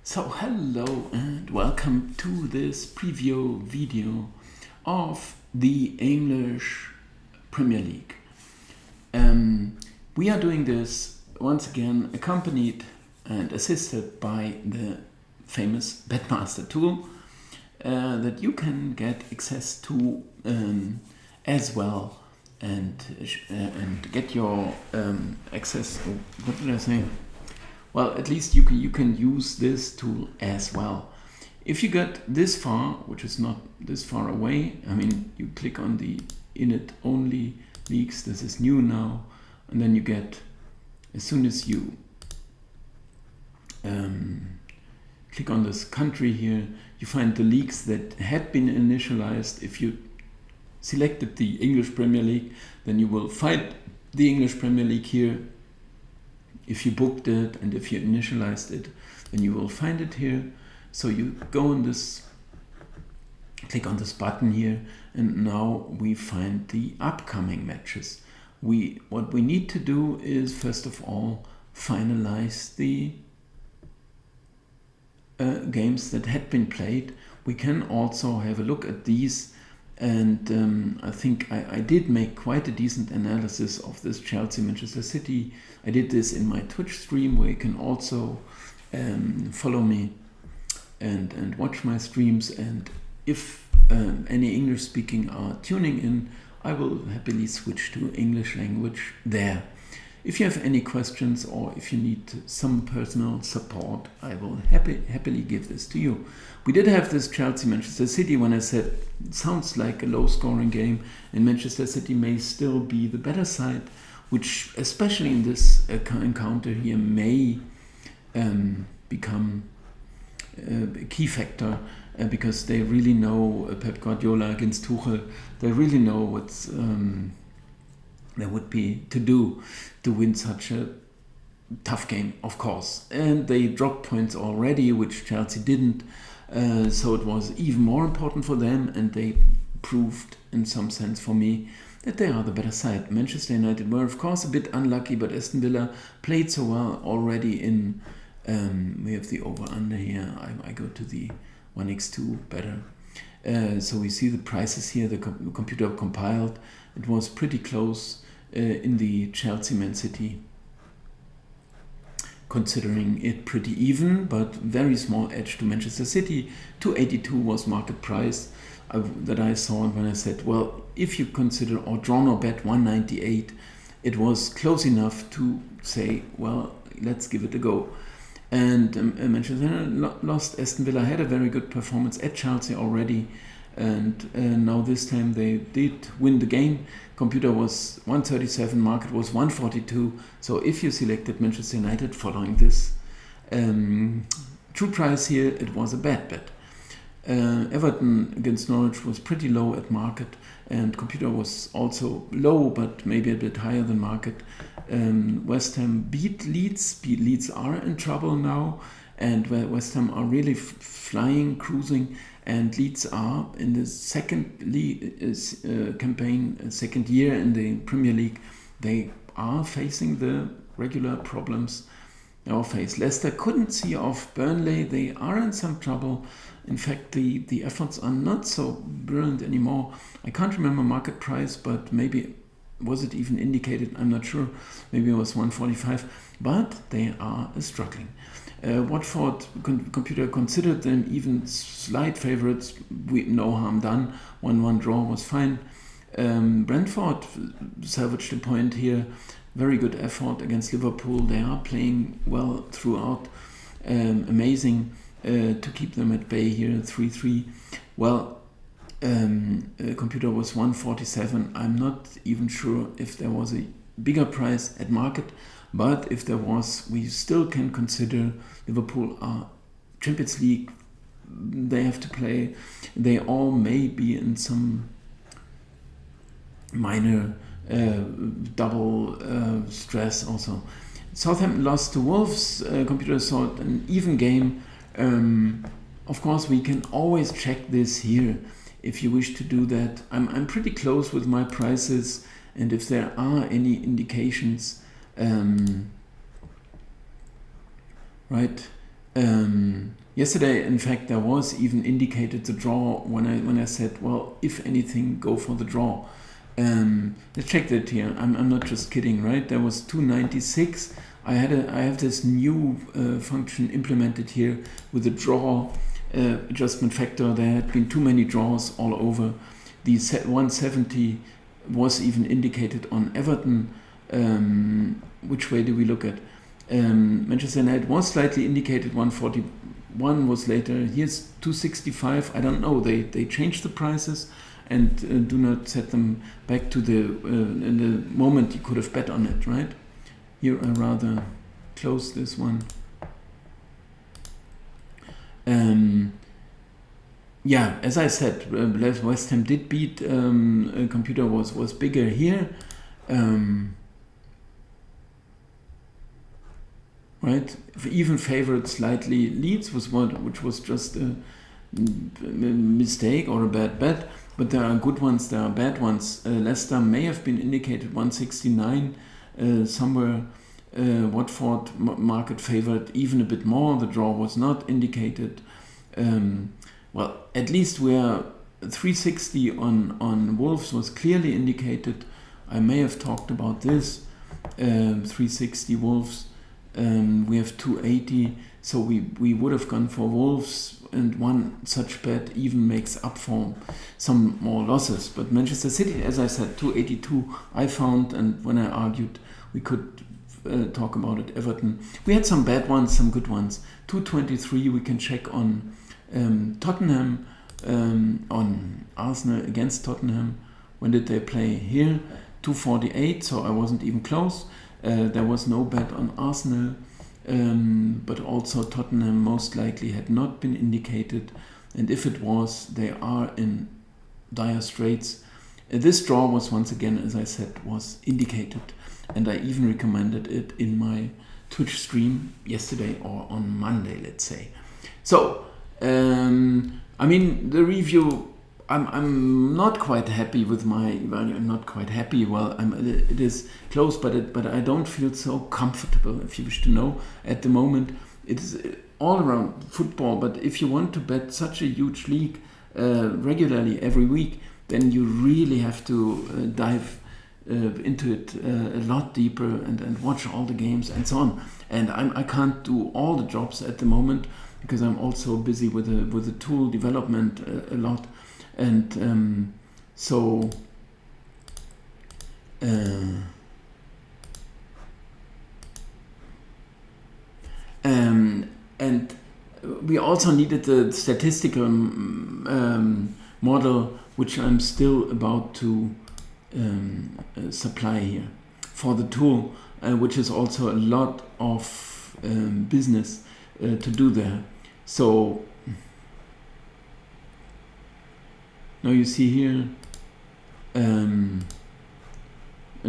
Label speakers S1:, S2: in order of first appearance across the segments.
S1: So hello and welcome to this preview video of the English Premier League. We are doing this once again accompanied and assisted by the famous Betmaster tool that you can get access to as well and get your access. What did I say? Well, at least you can use this tool as well. If you get this far, which is not this far away, I mean, you click on the init only leagues. This is new now, and then you get, as soon as you click on this country here, you find the leagues that had been initialized. If you selected the English Premier League, then you will find the English Premier League here. If you booked it and if you initialized it, then you will find it here. So you go on this, click on this button here, and now we find the upcoming matches. What we need to do is, first of all, finalize the games that had been played. We can also have a look at these, and I think I did make quite a decent analysis of this Chelsea-Manchester City. I did this in my Twitch stream, where you can also follow me and watch my streams. And if any English speaking are tuning in, I will happily switch to English language there. If you have any questions or if you need some personal support, I will happily give this to you. We did have this Chelsea-Manchester City when I said it sounds like a low-scoring game, and Manchester City may still be the better side, which especially in this encounter here may become a key factor because they really know Pep Guardiola against Tuchel. They really know what's there would be to do to win such a tough game, of course. And they dropped points already, which Chelsea didn't. So it was even more important for them, and they proved, in some sense for me, that they are the better side. Manchester United were, of course, a bit unlucky, but Aston Villa played so well already in... we have the over-under here. I go to the 1x2 better. So we see the prices here. The computer compiled. It was pretty close in the Chelsea-Man City, considering it pretty even, but very small edge to Manchester City. 282 was market price that I saw when I said, well, if you consider or drawn or bet 198, it was close enough to say, well, let's give it a go. And Manchester United lost. Aston Villa had a very good performance at Chelsea already, and now this time they did win the game. Computer was 137, market was 142. So if you selected Manchester United following this true price here, it was a bad bet. Everton against Norwich was pretty low at market, and computer was also low, but maybe a bit higher than market. West Ham beat Leeds. Leeds are in trouble now, and West Ham are really flying, cruising, and Leeds are in the second campaign, second year in the Premier League. They are facing the regular problems they all face. Leicester couldn't see off Burnley. They are in some trouble. In fact, the efforts are not so brilliant anymore. I can't remember market price, but maybe was it even indicated? I'm not sure. Maybe it was 145, but they are struggling. Watford computer considered them even slight favorites. No harm done. 1-1 draw was fine. Brentford salvaged a point here. Very good effort against Liverpool. They are playing well throughout. Amazing to keep them at bay here. 3-3. Well, computer was 147. I'm not even sure if there was a bigger price at market, but if there was, we still can consider Liverpool are Champions League. They have to play. They all may be in some minor double stress also. Southampton lost to Wolves. Computer saw it an even game. Of course, we can always check this here if you wish to do that. I'm pretty close with my prices, and if there are any indications, right, Yesterday, in fact, there was even indicated the draw when I said, well, if anything, go for the draw. Let's check that here. I'm not just kidding, right? There was 296. I have this new function implemented here with a draw adjustment factor. There had been too many draws all over. The 170 was even indicated on Everton. Which way do we look at? Manchester United was slightly indicated. 141 was later. Here's 265. I don't know. They changed the prices and do not set them back to the in the moment you could have bet on it, right? Here I rather close this one. Yeah, as I said, West Ham did beat. Computer was bigger here. Right, even favored slightly leads which was just a mistake or a bad bet. But there are good ones, there are bad ones. Leicester may have been indicated 169 somewhere. Watford market favored even a bit more. The draw was not indicated. Well, at least where 360 on Wolves was clearly indicated. I may have talked about this. 360 Wolves. We have 280, so we would have gone for Wolves, and one such bet even makes up for some more losses. But Manchester City, as I said, 282 I found, and when I argued we could talk about it. Everton, we had some bad ones, some good ones. 223 we can check on Tottenham, on Arsenal against Tottenham. When did they play? Here, 248, so I wasn't even close. There was no bet on Arsenal, but also Tottenham most likely had not been indicated, and if it was, they are in dire straits. This draw was once again, as I said, was indicated, and I even recommended it in my Twitch stream yesterday or on Monday, let's say. So, I mean, the review, I'm not quite happy with my value. I'm not quite happy. Well, it is close, but I don't feel so comfortable, if you wish to know. At the moment, it is all around football. But if you want to bet such a huge league regularly every week, then you really have to dive into it a lot deeper and watch all the games and so on. And I can't do all the jobs at the moment because I'm also busy with the tool development a lot. And so and we also needed the statistical model, which I'm still about to supply here for the tool, which is also a lot of business to do there. So now you see here, in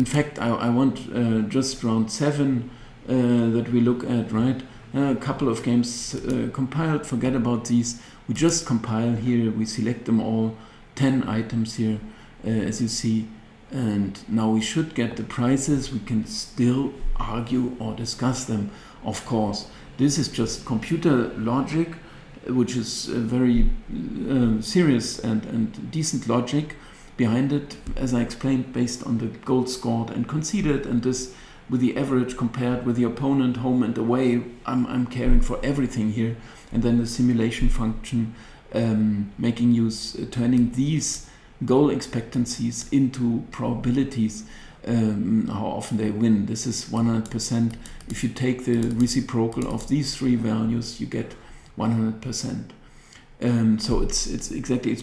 S1: fact, I want just round 7 that we look at, right? A couple of games compiled, forget about these. We just compile here, we select them all, 10 items here, as you see. And now we should get the prices. We can still argue or discuss them, of course. This is just computer logic, which is very serious and decent logic behind it, as I explained, based on the goals scored and conceded, and this with the average compared with the opponent, home and away. I'm caring for everything here, and then the simulation function making use, turning these goal expectancies into probabilities, how often they win. This is 100%. If you take the reciprocal of these 3 values, you get 100%. So it's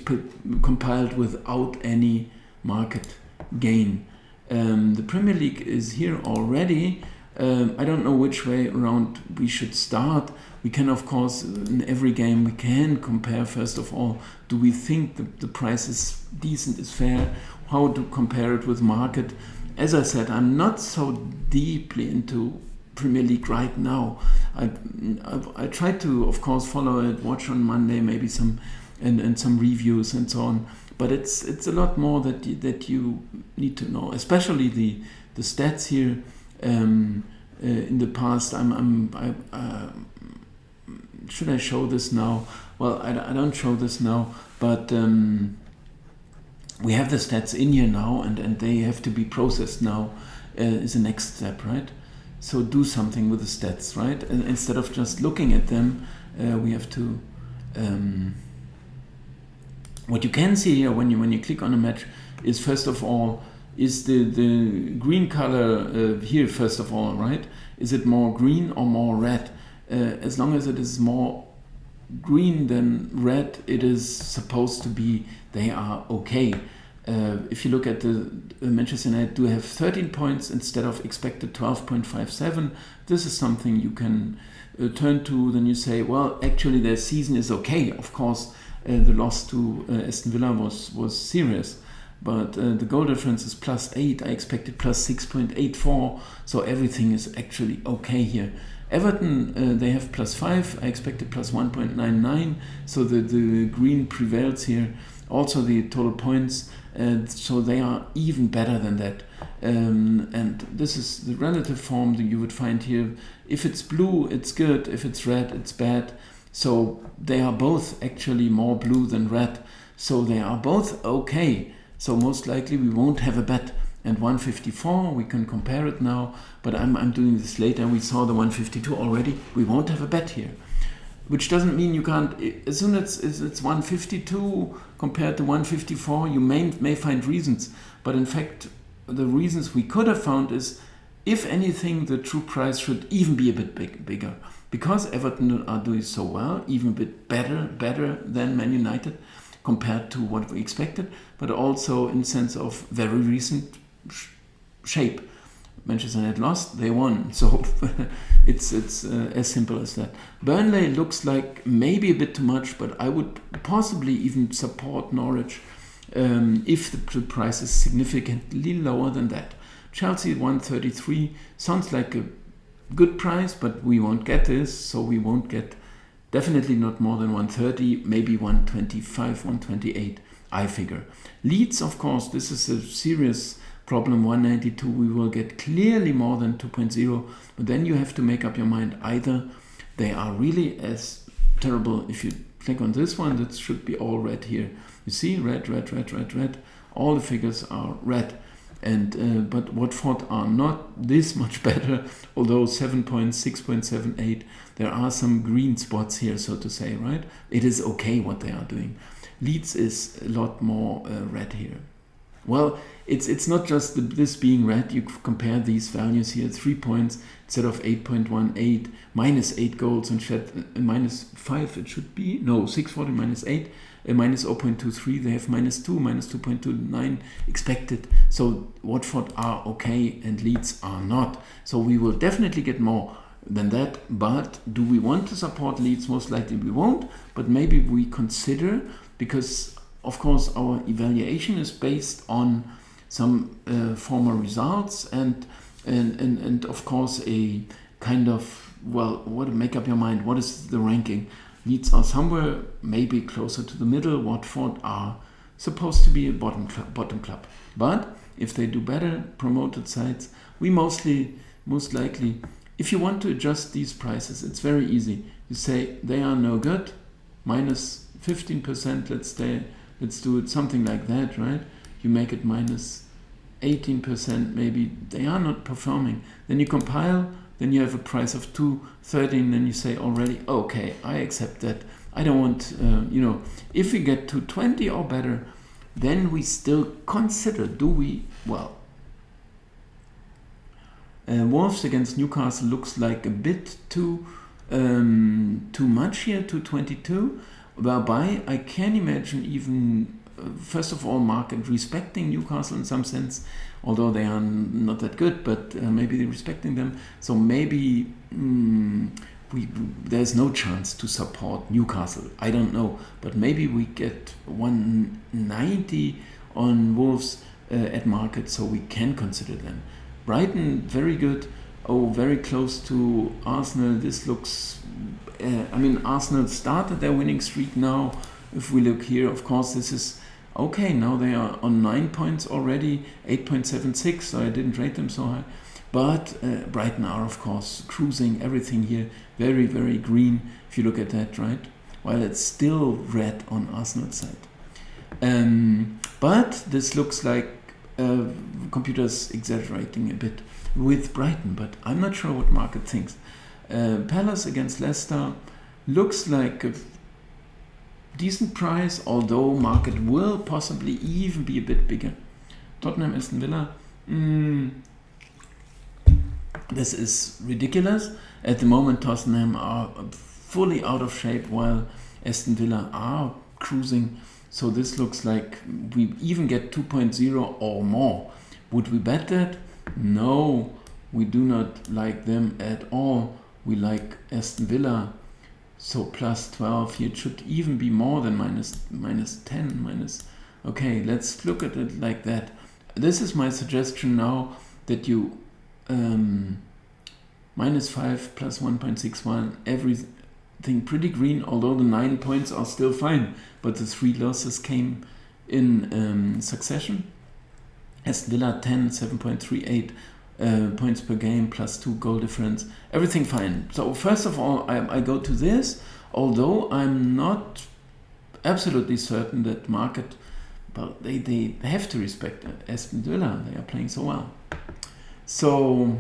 S1: compiled without any market gain. The Premier League is here already. I don't know which way around we should start. We can, of course, in every game we can compare. First of all, do we think the price is decent, is fair? How to compare it with market? As I said, I'm not so deeply into Premier League right now. I try to, of course, follow it, watch on Monday, maybe some and some reviews and so on. But it's a lot more that you need to know, especially the stats here. In the past, should I show this now? Well, I don't show this now, but we have the stats in here now, and they have to be processed now, is the next step, right? So do something with the stats, right? And instead of just looking at them, we have to... what you can see here when you click on a match is, first of all, is the green color here, first of all, right? Is it more green or more red? As long as it is more green than red, it is supposed to be, they are okay. If you look at the Manchester United do have 13 points instead of expected 12.57. This is something you can turn to. Then you say, well, actually their season is okay. Of course, the loss to Aston Villa was serious, but the goal difference is +8. I expected +6.84, so everything is actually okay here. Everton, they have +5. I expected +1.99, so the green prevails here. Also the total points, so they are even better than that. And this is the relative form that you would find here. If it's blue, it's good. If it's red, it's bad. So they are both actually more blue than red. So they are both okay. So most likely we won't have a bet. And 154, we can compare it now, but I'm doing this later. We saw the 152 already. We won't have a bet here, which doesn't mean you can't. As soon as it's 152 compared to 154, you may find reasons. But in fact, the reasons we could have found is, if anything, the true price should even be a bit bigger. Because Everton are doing so well, even a bit better than Man United compared to what we expected, but also in sense of very recent shape. Manchester United lost, they won. So it's as simple as that. Burnley looks like maybe a bit too much, but I would possibly even support Norwich if the price is significantly lower than that. Chelsea 133 sounds like a good price, but we won't get this, so we won't get, definitely not more than 130, maybe 125, 128, I figure. Leeds, of course, this is a serious problem. 192, we will get clearly more than 2.0, but then you have to make up your mind. Either they are really as terrible. If you click on this one, that should be all red here. You see, red. All the figures are red. And but Watford are not this much better, although 7 points, 6.78. There are some green spots here, so to say, right? It is okay what they are doing. Leeds is a lot more red here. Well, it's not just this being red. You compare these values here, 3 points instead of 8.18, -8 goals and shed -5 it should be. No, 640 -8, minus 0.23. They have -2, -2.29 expected. So Watford are okay and Leeds are not. So we will definitely get more than that. But do we want to support Leeds? Most likely we won't. But maybe we consider, because of course our evaluation is based on some former results and of course a kind of, well, what, make up your mind, what is the ranking? Leeds are somewhere maybe closer to the middle. Watford are supposed to be a bottom club. But if they do better, promoted sides, we most likely, if you want to adjust these prices, it's very easy. You say they are no good, minus 15%, let's do it something like that, right? You make it minus 18%, maybe they are not performing. Then you compile, then you have a price of 2.13, then you say already, okay, I accept that. I don't want, if we get to 20 or better, then we still consider, do we, well, Wolves against Newcastle looks like a bit too much here, 222. Whereby I can imagine even, first of all, market respecting Newcastle in some sense, although they are not that good, but maybe they're respecting them. So maybe there's no chance to support Newcastle. I don't know, but maybe we get 190 on Wolves at market, so we can consider them. Brighton, very good. Oh, very close to Arsenal. This looks... Arsenal started their winning streak now. If we look here, of course, this is... Okay, now they are on 9 points already, 8.76, so I didn't rate them so high. But Brighton are, of course, cruising everything here. Very, very green, if you look at that, right? While it's still red on Arsenal's side. But this looks like computers exaggerating a bit with Brighton, but I'm not sure what market thinks. Palace against Leicester looks like a decent price, although market will possibly even be a bit bigger. Tottenham, Aston Villa. This is ridiculous. At the moment, Tottenham are fully out of shape, while Aston Villa are cruising. So this looks like we even get 2.0 or more. Would we bet that? No, we do not like them at all. We like Aston Villa. So plus 12 here, it should even be more than minus 10. Okay, let's look at it like that. This is my suggestion now, that you minus 5 plus 1.61, everything pretty green, although the 9 points are still fine, but the 3 losses came in succession. Aston Villa 10, 7.38 points per game, plus 2 goal difference, everything fine. So first of all, I go to this, although I'm not absolutely certain that market, but they have to respect Aston Villa. They are playing so well. So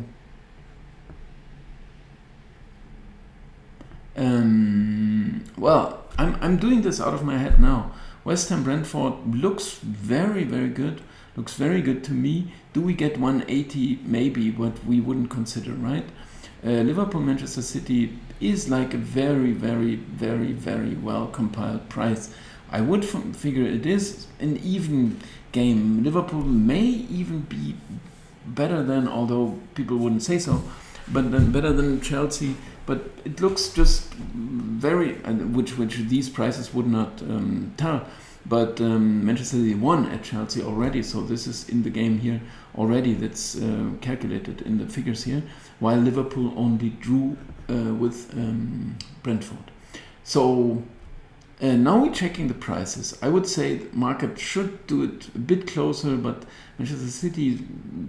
S1: well, I'm doing this out of my head now. West Ham Brentford looks very, very good. Looks very good to me. Do we get 180? Maybe, but we wouldn't consider, right? Liverpool Manchester City is like a very, very, very, very well compiled price. I would figure it is an even game. Liverpool may even be better than, although people wouldn't say so, but then better than Chelsea. But it looks just very, which these prices would not tell. But Manchester City won at Chelsea already, so this is in the game here already. That's calculated in the figures here, while Liverpool only drew with Brentford. So now we're checking the prices. I would say the market should do it a bit closer, but Manchester City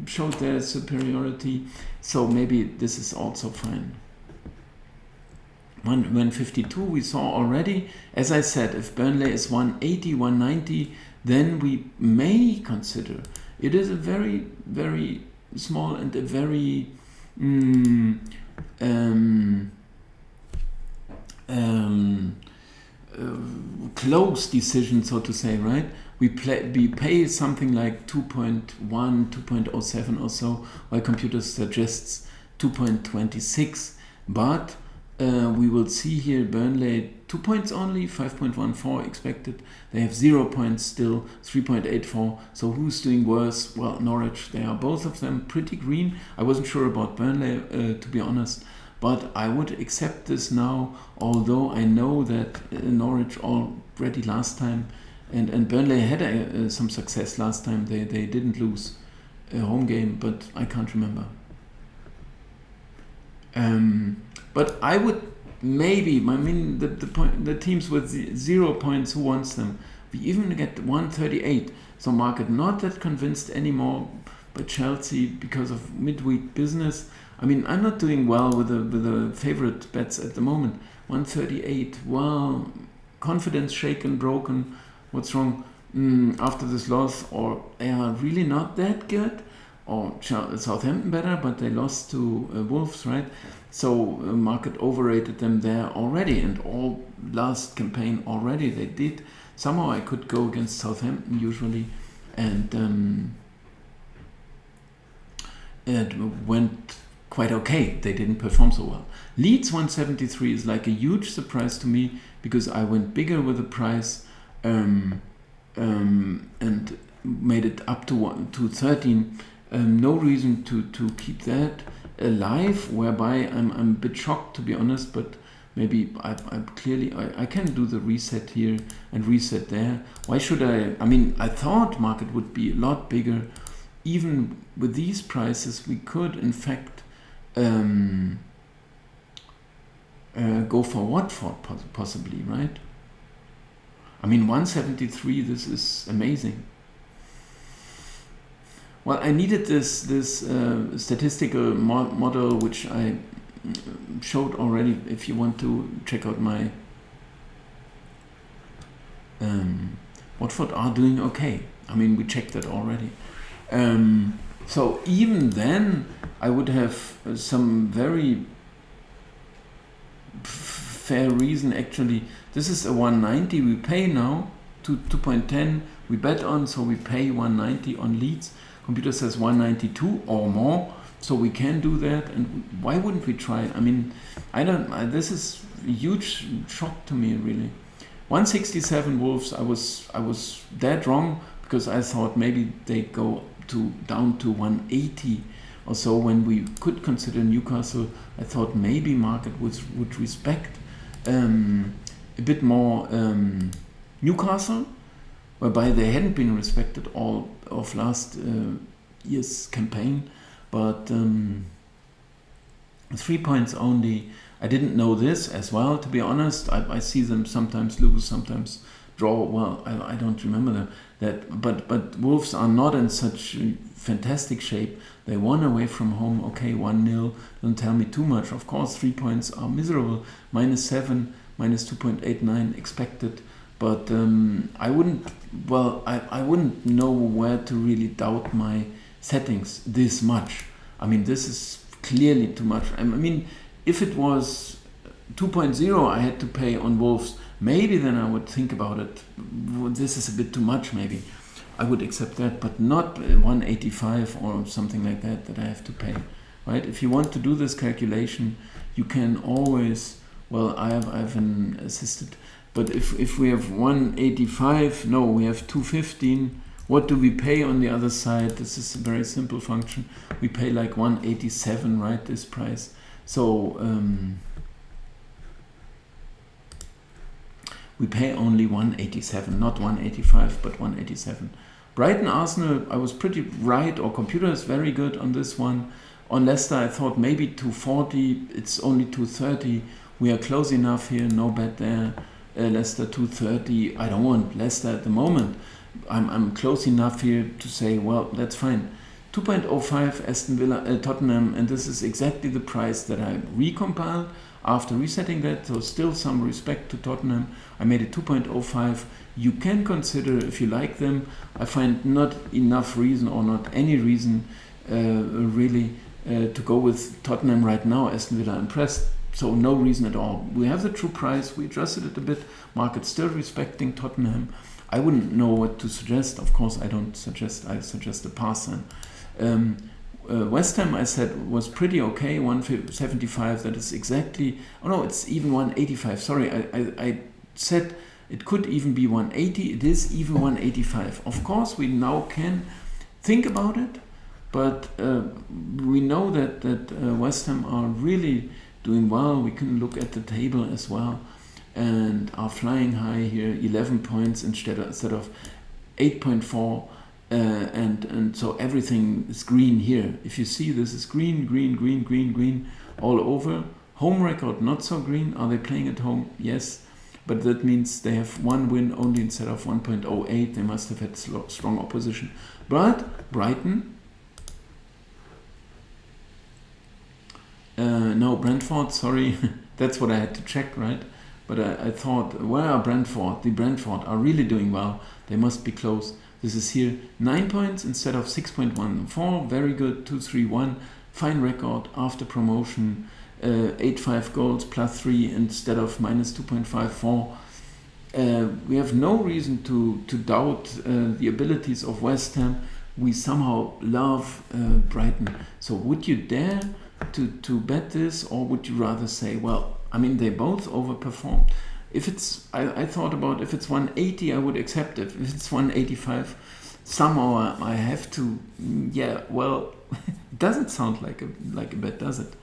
S1: showed their superiority, so maybe this is also fine. 152 we saw already. As I said, if Burnley is 180, 190, then we may consider. It is a very, very small and a very close decision, so to say, right? We pay something like 2.1, 2.07 or so, while computer suggests 2.26, but we will see here Burnley 2 points only, 5.14 expected. They have 0 points still, 3.84. So who's doing worse? Well, Norwich. They are both of them pretty green. I wasn't sure about Burnley, to be honest, but I would accept this now, although I know that Norwich already last time, and Burnley had some success last time. They didn't lose a home game, but I can't remember. But I would maybe, the teams with 0 points, who wants them? We even get 138. So market not that convinced anymore, but Chelsea because of midweek business. I mean, I'm not doing well with the favorite bets at the moment. 138. Well, confidence shaken, broken. What's wrong after this loss? Or they are really not that good? Or Southampton better, but they lost to Wolves, right? So market overrated them there already, and all last campaign already they did. Somehow I could go against Southampton usually, and it went quite okay. They didn't perform so well. Leeds 173 is like a huge surprise to me, because I went bigger with the price and made it up to 13. No reason to keep that alive, whereby I'm a bit shocked, to be honest, but maybe I can do the reset here and reset there. Why should I mean, I thought market would be a lot bigger. Even with these prices, we could in fact go for Watford possibly, right? I mean, 173, this is amazing. Well, I needed this statistical model, which I showed already. If you want to check out my Watford are doing okay. I mean, we checked that already. So even then, I would have some very fair reason. Actually, this is a 190 we pay now to 2.10 we bet on, so we pay 190 on Leeds. Computer says 192 or more, so we can do that. And why wouldn't we try it? I mean, this is a huge shock to me, really. 167 Wolves, I was dead wrong, because I thought maybe they go down to 180 or so. When we could consider Newcastle, I thought maybe market would respect a bit more Newcastle, whereby they hadn't been respected all of last year's campaign. But 3 points only. I didn't know this as well, to be honest. I see them sometimes lose, sometimes draw. Well, I don't remember them. But Wolves are not in such fantastic shape. They won away from home. Okay, 1-0. Don't tell me too much. Of course, 3 points are miserable. -7, -2.89 expected. But I wouldn't know where to really doubt my settings this much. I mean, this is clearly too much. I mean, if it was 2.0 I had to pay on Wolves, maybe then I would think about it. This is a bit too much, maybe. I would accept that, but not 185 or something like that I have to pay. Right? If you want to do this calculation, you can always, well, I've an assisted, but if we have 185, no, we have 215. What do we pay on the other side? This is a very simple function. We pay like 187, right, this price. So we pay only 187, not 185, but 187. Brighton Arsenal, I was pretty right, or computer is very good on this one. On Leicester, I thought maybe 240, it's only 230. We are close enough here, no bet there. Leicester 230, I don't want Leicester at the moment. I'm close enough here to say, well, that's fine. 2.05 Aston Villa, Tottenham, and this is exactly the price that I recompiled after resetting that, so still some respect to Tottenham. I made it 2.05. You can consider if you like them. I find not enough reason, or not any reason really to go with Tottenham right now. Aston Villa impressed, so no reason at all. We have the true price, we adjusted it a bit, market still respecting Tottenham. I wouldn't know what to suggest. Of course, I don't suggest, I suggest a pass then. West Ham, I said, was pretty okay, 175, that is exactly, oh no, it's even 185, sorry, I said it could even be 180, it is even 185. Of course, we now can think about it, but we know that West Ham are really doing well. We can look at the table as well, and are flying high here, 11 points instead of 8.4. And so everything is green here. If you see, this is green, green, green, green, green all over. Home record not so green. Are they playing at home? Yes, but that means they have one win only instead of 1.08. They must have had strong opposition. But Brighton, no, Brentford, sorry, that's what I had to check, right? But I thought, where are Brentford? The Brentford are really doing well. They must be close. This is here 9 points instead of 6.14. Very good. 2-3-1. Fine record after promotion. 8-5 goals +3 instead of -2.54. We have no reason to doubt the abilities of West Ham. We somehow love Brighton. So would you dare to bet this, or would you rather say, well, I mean, they both overperformed. If it's, I thought about, if it's 180, I would accept it. If it's 185, somehow I have to, yeah, well, it doesn't sound like a bet, does it?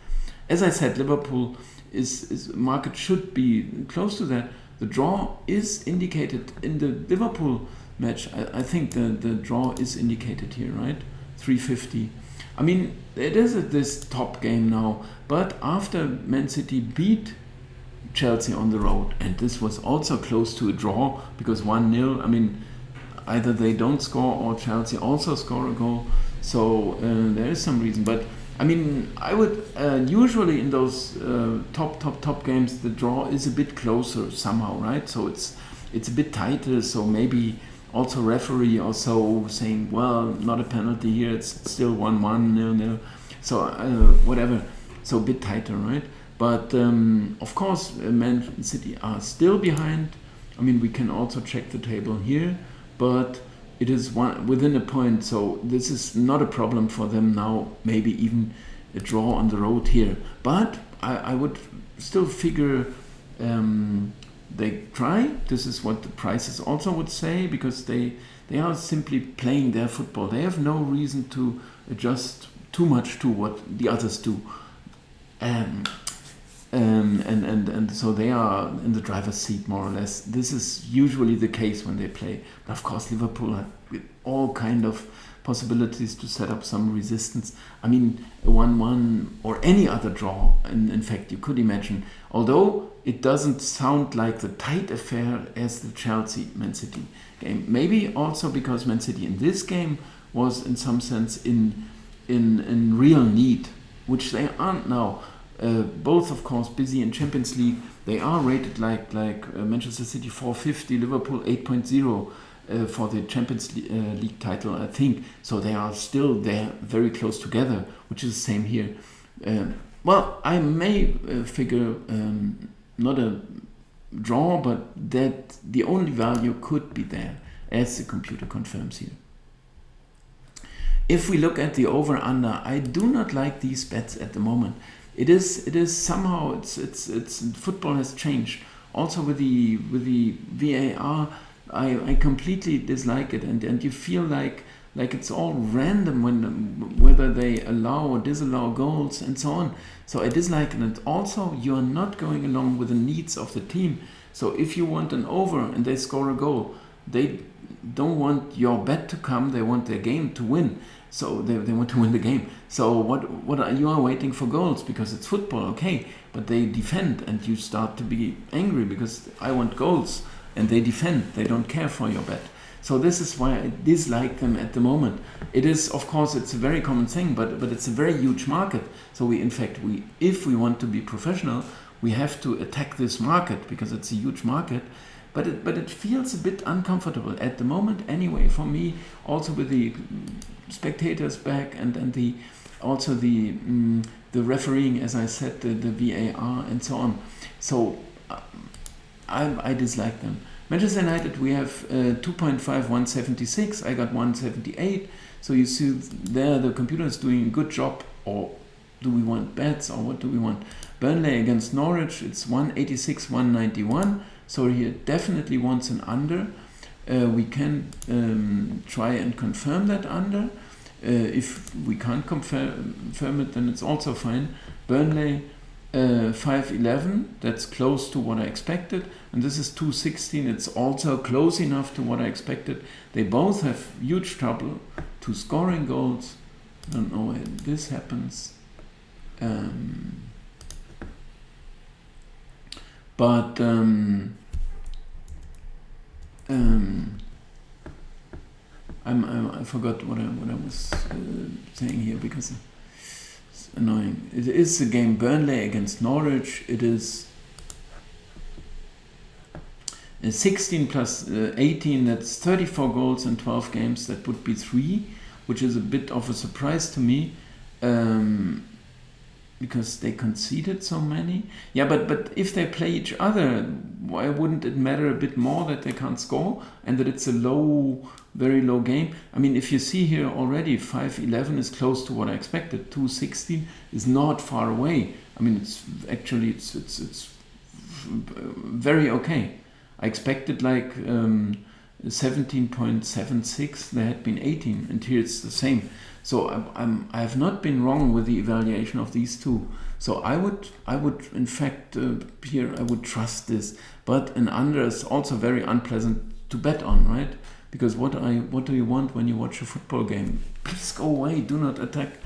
S1: As I said, Liverpool is market should be close to that. The draw is indicated in the Liverpool match. I think the draw is indicated here, right? 350. I mean, it is this top game now, but after Man City beat Chelsea on the road, and this was also close to a draw, because 1-0, I mean, either they don't score or Chelsea also score a goal. So there is some reason, but I mean, I would usually in those top games, the draw is a bit closer somehow, right? So it's a bit tighter. So maybe also referee also saying, well, not a penalty here. It's still 1-1, 0-0. So whatever. So a bit tighter, right? But of course, Man City are still behind. I mean, we can also check the table here, but it is within a point, so this is not a problem for them now. Maybe even a draw on the road here, but I would still figure they try. This is what the prices also would say, because they are simply playing their football. They have no reason to adjust too much to what the others do. And so they are in the driver's seat, more or less. This is usually the case when they play. But of course, Liverpool have all kind of possibilities to set up some resistance. I mean, a 1-1 or any other draw, in fact, you could imagine. Although it doesn't sound like the tight affair as the Chelsea-Man City game. Maybe also because Man City in this game was in some sense in real need, which they aren't now. Both, of course, busy in Champions League. They are rated like Manchester City 450, Liverpool 8.0 for the Champions League title, I think. So they are still there, very close together, which is the same here. Well, I may figure not a draw, but that the only value could be there, as the computer confirms here. If we look at the over/under, I do not like these bets at the moment. It is somehow it's football has changed. Also with the VAR, I completely dislike it, and you feel like it's all random whether they allow or disallow goals and so on. So I dislike it, and also you are not going along with the needs of the team. So if you want an over and they score a goal, they don't want your bet to come. They want their game to win. So they want to win the game. So what are you are waiting for goals because it's football, okay? But they defend, and you start to be angry because I want goals, and they defend. They don't care for your bet. So this is why I dislike them at the moment. It is, of course, it's a very common thing, but it's a very huge market. So if we want to be professional, we have to attack this market because it's a huge market. But it feels a bit uncomfortable at the moment anyway for me, also with the spectators back and the refereeing, as I said, the VAR and so on. So I dislike them. Manchester United, we have 2.5, 176. I got 178. So you see there the computer is doing a good job. Or do we want bets, or what do we want? Burnley against Norwich, it's 186, 191. So he definitely wants an under. We can try and confirm that under. If we can't confirm it, then it's also fine. Burnley 511, that's close to what I expected. And this is 216, it's also close enough to what I expected. They both have huge trouble to scoring goals. I don't know why this happens. I forgot what I was saying here because it's annoying. It is the game Burnley against Norwich. It is 16 plus 18. That's 34 goals in 12 games. That would be 3, which is a bit of a surprise to me. Because they conceded so many. Yeah, but if they play each other, why wouldn't it matter a bit more that they can't score and that it's a very low game? I mean, if you see here already, 511 is close to what I expected. 216 is not far away. I mean, it's very okay. I expected like 17.76. There had been 18, and here it's the same. So I have not been wrong with the evaluation of these two. So I would in fact here I would trust this. But an under is also very unpleasant to bet on, right? Because what do you want when you watch a football game? Please go away. Do not attack.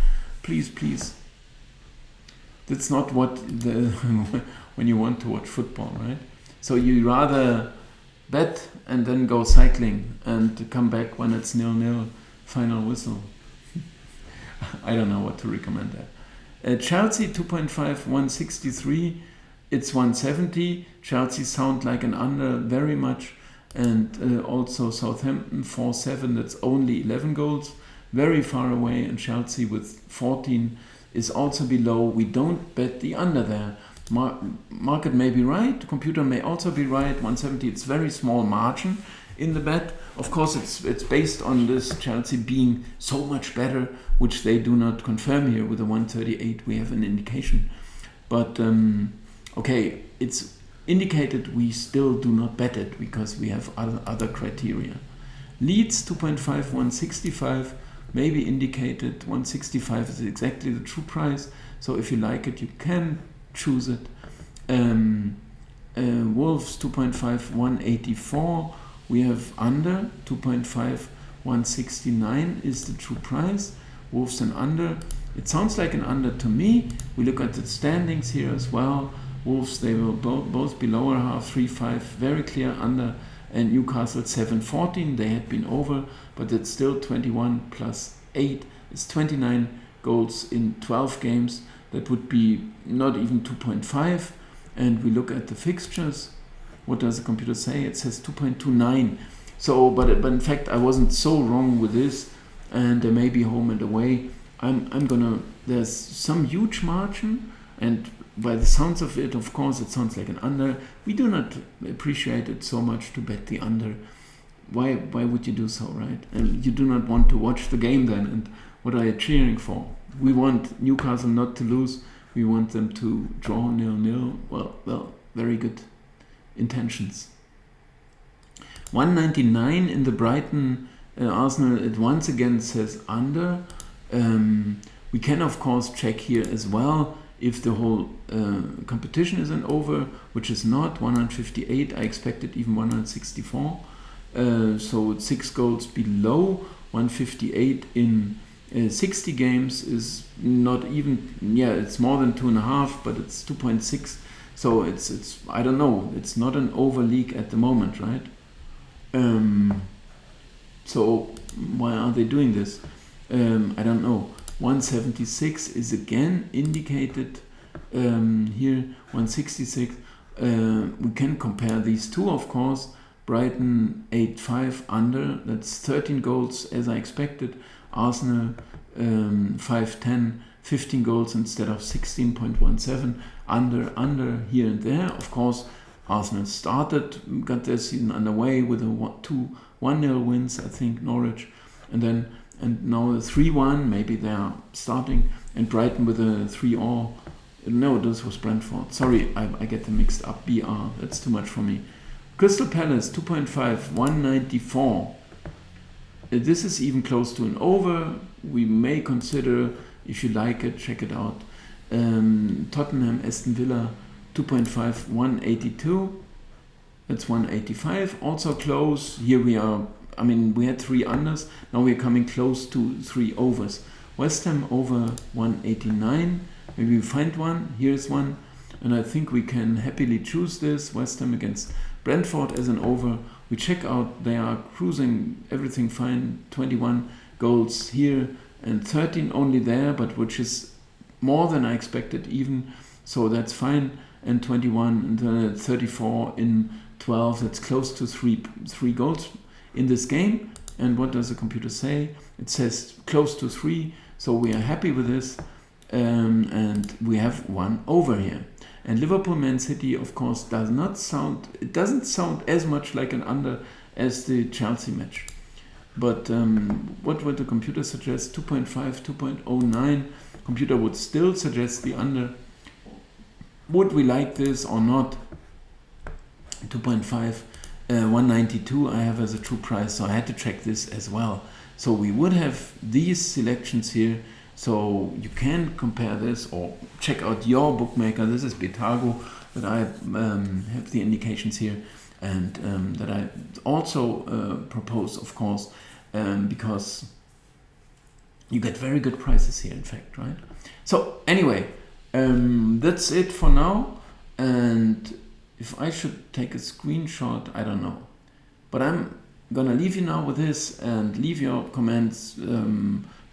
S1: Please. That's not what when you want to watch football, right? So you rather bet and then go cycling and come back when it's 0-0, final whistle. I don't know what to recommend there. Chelsea 2.5, 163. It's 170. Chelsea sound like an under very much. And also Southampton 4-7. That's only 11 goals. Very far away. And Chelsea with 14 is also below. We don't bet the under there. Market may be right. Computer may also be right. 170. It's very small margin in the bet. Of course, it's based on this Chelsea being so much better, which they do not confirm here. With a 138, we have an indication. But okay, it's indicated. We still do not bet it because we have other criteria. Leeds 2.5, 165, maybe indicated. 165 is exactly the true price. So if you like it, you can choose it. Wolves 2.5, 184. We have under 2.5, 169 is the true price. Wolves and under. It sounds like an under to me. We look at the standings here as well. Wolves, they will both be lower half, 3-5, very clear under. And Newcastle 7-14, they had been over, but it's still 21 plus 8. It's 29 goals in 12 games. That would be not even 2.5. And we look at the fixtures. What does the computer say? It says 2.29. So, but in fact, I wasn't so wrong with this. And there may be home and away. I'm gonna. There's some huge margin, and by the sounds of it, of course, it sounds like an under. We do not appreciate it so much to bet the under. Why would you do so, right? And you do not want to watch the game then. And what are you cheering for? We want Newcastle not to lose. We want them to draw 0-0. Well, very good intentions. 199 in the Brighton Arsenal. It once again says under. We can of course check here as well if the whole competition is an over, which is not. 158. I expected even 164. So 6 goals below. 158 in 60 games is not even. Yeah, it's more than 2.5, but it's 2.6. So it's I don't know. It's not an over league at the moment, right? So why are they doing this? I don't know. 176 is again indicated here. 166. We can compare these two, of course. Brighton 8-5 under. That's 13 goals as I expected. Arsenal 5-10, 15 goals instead of 16.17. Under here and there. Of course, Arsenal got their season underway with two 1-0 wins, I think, Norwich, and now the 3-1, maybe they are starting, and Brighton with a 3-all. No, this was Brentford. Sorry, I get them mixed up. BR, that's too much for me. Crystal Palace 2.5, 194. This is even close to an over. We may consider, if you like it, check it out. Tottenham, Aston Villa 2.5, 182. That's 185. Also close. Here we are. I mean, we had 3 unders. Now we're coming close to 3 overs. West Ham over 189. Maybe we find one. Here's one. And I think we can happily choose this. West Ham against Brentford as an over. We check out. They are cruising. Everything fine. 21 goals here and 13 only there, but which is more than I expected even. So that's fine. And 21 and 34 in 12. That's close to three goals in this game. And what does the computer say? It says close to 3. So we are happy with this. And we have 1 over here. And Liverpool Man City, of course, doesn't sound as much like an under as the Chelsea match. But what would the computer suggest? 2.5, 2.09. Computer would still suggest the under. Would we like this or not? 2.5, 192 I have as a true price, so I had to check this as well. So we would have these selections here, so you can compare this or check out your bookmaker. This is Betago that I have the indications here, and that I also propose, of course, because you get very good prices here, in fact, right? So anyway, that's it for now. And if I should take a screenshot, I don't know. But I'm gonna leave you now with this and leave your comments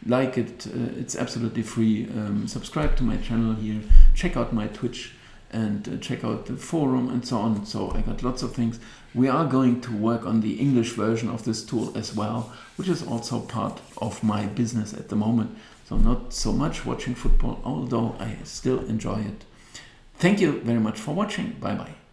S1: like it. It's absolutely free. Subscribe to my channel here. Check out my Twitch and check out the forum and so on. So I got lots of things. We are going to work on the English version of this tool as well, which is also part of my business at the moment. So not so much watching football, although I still enjoy it. Thank you very much for watching. Bye bye.